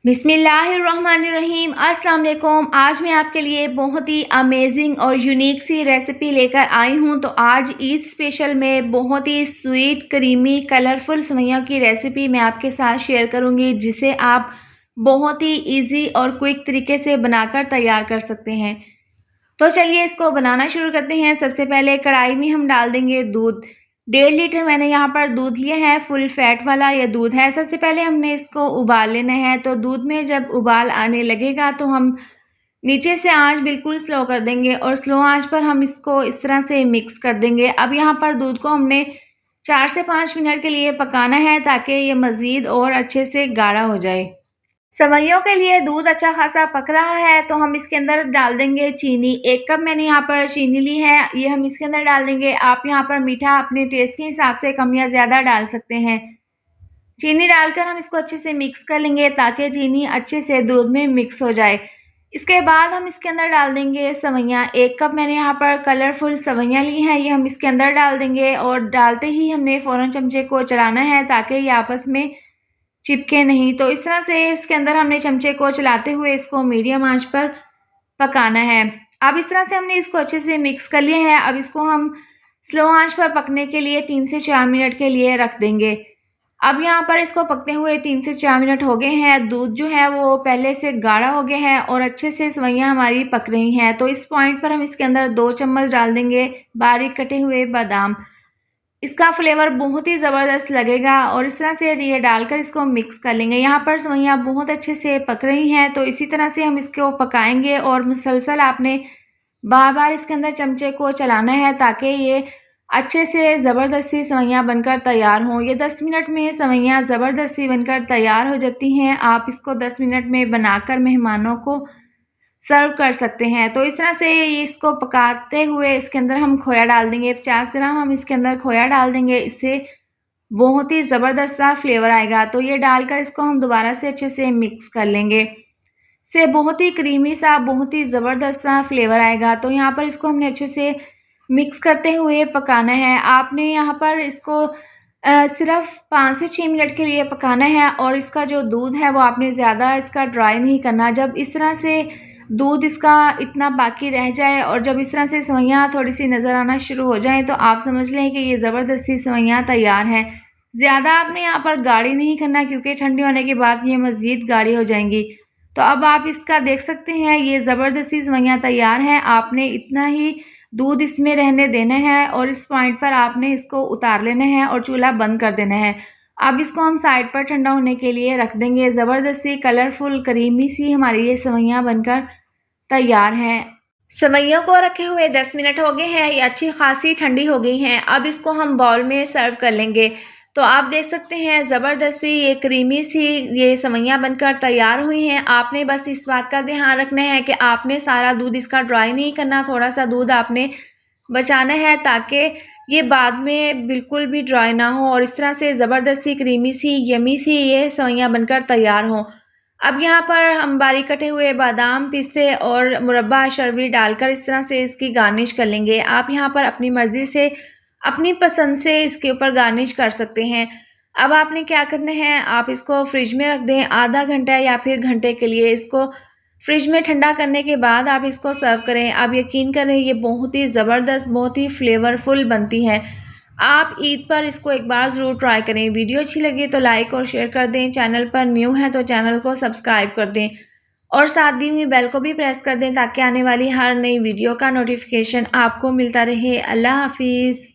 बिस्मिल्लाहिर्रहमानिर्रहीम। अस्सलाम वालेकुम। आज मैं आपके लिए बहुत ही अमेजिंग और यूनिक सी रेसिपी लेकर आई हूँ। तो आज ईद स्पेशल में बहुत ही स्वीट क्रीमी कलरफुल सेवइयों की रेसिपी मैं आपके साथ शेयर करूँगी, जिसे आप बहुत ही इजी और क्विक तरीके से बनाकर तैयार कर सकते हैं। तो चलिए इसको बनाना शुरू करते हैं। सबसे पहले कढ़ाई में हम डाल देंगे दूध। 1.5 लीटर मैंने यहाँ पर दूध लिया है, फुल फैट वाला यह दूध है। सबसे पहले हमने इसको उबाल लेना है। तो दूध में जब उबाल आने लगेगा तो हम नीचे से आंच बिल्कुल स्लो कर देंगे और स्लो आंच पर हम इसको इस तरह से मिक्स कर देंगे। अब यहाँ पर दूध को हमने 4 से 5 मिनट के लिए पकाना है, ताकि ये मज़ीद और अच्छे से गाढ़ा हो जाए। सेवइयों के लिए दूध अच्छा खासा पक रहा है, तो हम इसके अंदर डाल देंगे चीनी। 1 कप मैंने यहाँ पर चीनी ली है, ये हम इसके अंदर डाल देंगे। आप यहाँ पर मीठा अपने टेस्ट के हिसाब से कम या ज़्यादा डाल सकते हैं। चीनी डालकर हम इसको अच्छे से मिक्स कर लेंगे, ताकि चीनी अच्छे से दूध में मिक्स हो जाए। इसके बाद हम इसके अंदर डाल देंगे सेवइयाँ। 1 कप मैंने यहाँ पर कलरफुल सेवइयाँ ली हैं, ये हम इसके अंदर डाल देंगे और डालते ही हमने फ़ौरन चमचे को चलाना है, ताकि ये आपस में चिपके नहीं। तो इस तरह से इसके अंदर हमने चमचे को चलाते हुए इसको मीडियम आंच पर पकाना है। अब इस तरह से हमने इसको अच्छे से मिक्स कर लिया है। अब इसको हम स्लो आंच पर पकने के लिए 3 से 4 मिनट के लिए रख देंगे। अब यहाँ पर इसको पकते हुए 3 से 4 मिनट हो गए हैं। दूध जो है वो पहले से गाढ़ा हो गया है और अच्छे से सेवइयाँ हमारी पक रही हैं। तो इस पॉइंट पर हम इसके अंदर 2 चम्मच डाल देंगे बारीक कटे हुए बादाम। इसका फ्लेवर बहुत ही ज़बरदस्त लगेगा और इस तरह से ये डालकर इसको मिक्स कर लेंगे। यहाँ पर सेवइयाँ बहुत अच्छे से पक रही हैं, तो इसी तरह से हम इसको पकाएंगे और मुसलसल आपने बार-बार इसके अंदर चमचे को चलाना है, ताकि ये अच्छे से ज़बरदस्ती सेवइयाँ बनकर तैयार हों। ये 10 मिनट में सेवइयाँ ज़बरदस्ती बनकर तैयार हो जाती हैं। आप इसको 10 मिनट में बनाकर मेहमानों को सर्व कर सकते हैं। तो इस तरह से इसको पकाते हुए इसके अंदर हम खोया डाल देंगे। 50 ग्राम हम इसके अंदर खोया डाल देंगे, इससे बहुत ही ज़बरदस्त सा फ्लेवर आएगा। तो ये डालकर इसको हम दोबारा से अच्छे से मिक्स कर लेंगे। इससे बहुत ही क्रीमी सा, बहुत ही ज़बरदस्त सा फ्लेवर आएगा। तो यहाँ पर इसको हमने अच्छे से मिक्स करते हुए पकाना है। आपने यहाँ पर इसको सिर्फ 5 से 6 मिनट के लिए पकाना है और इसका जो दूध है वो आपने ज़्यादा इसका ड्राई नहीं करना। जब इस तरह से दूध इसका इतना बाकी रह जाए और जब इस तरह से सेवइयाँ थोड़ी-सी नज़र आना शुरू हो जाएँ, तो आप समझ लें कि ये ज़बरदस्ती सेवइयाँ तैयार हैं। ज़्यादा आपने यहाँ पर गाढ़ी नहीं करना, क्योंकि ठंडी होने के बाद ये मज़ीद गाढ़ी हो जाएँगी। तो अब आप इसका देख सकते हैं, ये ज़बरदस्ती सेवइयाँ तैयार हैं। आपने इतना ही दूध इसमें रहने देना है और इस पॉइंट पर आपने इसको उतार लेना है और चूल्हा बंद कर देना है। अब इसको हम साइड पर ठंडा होने के लिए रख देंगे। ज़बरदस्ती कलरफुल क्रीमी सी हमारी ये सेवइयाँ बनकर तैयार हैं। सेवइयों को रखे हुए 10 मिनट हो गए हैं, ये अच्छी खासी ठंडी हो गई हैं। अब इसको हम बाउल में सर्व कर लेंगे। तो आप देख सकते हैं ज़बरदस्ती ये क्रीमी सी ये सेवइयाँ बनकर तैयार हुई हैं। आपने बस इस बात का ध्यान रखना है कि आपने सारा दूध इसका ड्राई नहीं करना, थोड़ा-सा दूध आपने बचाना है, ताकि ये बाद में बिल्कुल भी ड्राई ना हो और इस तरह से ज़बरदस्ती क्रीमी सी यम्मी सी ये सेवइयाँ बनकर तैयार हों। अब यहाँ पर हम बारीक कटे हुए बादाम, पिस्ते और मुरब्बा शर्बी डालकर इस तरह से इसकी गार्निश कर लेंगे। आप यहाँ पर अपनी मर्ज़ी से, अपनी पसंद से इसके ऊपर गार्निश कर सकते हैं। अब आपने क्या करना है, आप इसको फ्रिज में रख दें आधा घंटा या फिर घंटे के लिए। इसको फ्रिज में ठंडा करने के बाद आप इसको सर्व करें। आप यकीन करें, ये बहुत ही ज़बरदस्त, बहुत ही फ्लेवरफुल बनती है। आप ईद पर इसको एक बार ज़रूर ट्राई करें। वीडियो अच्छी लगी तो लाइक और शेयर कर दें। चैनल पर न्यू हैं तो चैनल को सब्सक्राइब कर दें और साथ दी हुई बेल को भी प्रेस कर दें, ताकि आने वाली हर नई वीडियो का नोटिफिकेशन आपको मिलता रहे। अल्लाह हाफिज़।